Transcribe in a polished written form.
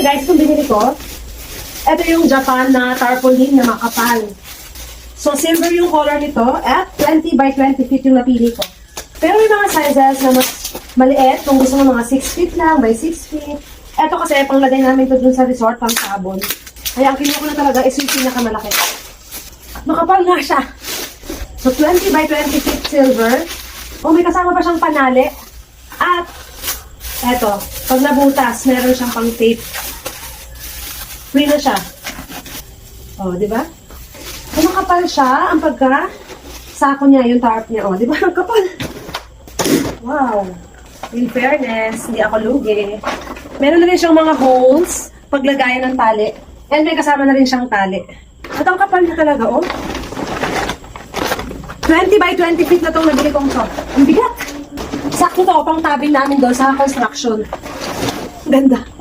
guys, itong binili ko. Ito yung Japan na tarpaulin na makapal. So, silver yung color nito at 20 by 20 feet yung napili ko. Pero may mga sizes na mas maliit, kung gusto mo mga 6 feet lang by 6 feet. Ito kasi, panglagay namin ito dun sa resort, pang sabon. Kaya ang kinuha ko na talaga is yung pinakamalaki. Makapal nga siya. So, 20 by 20 feet silver. O, may kasama pa siyang panali. At, eto, pag nabutas, meron siyang pang tape. Free na siya. O, di ba? Kung makapal siya, ang pagka-sako niya, yung tarp niya. O, di ba? Ang kapal. Wow. In fairness, hindi ako lugi. Meron na rin siyang mga holes, paglagayan ng tali. And may kasama na rin siyang tali. At ang kapal niya talaga, oh. 20 by 20 feet na itong nabili kong to. Ang bigat. Sakto to, pang tabing namin doon sa construction. Ganda.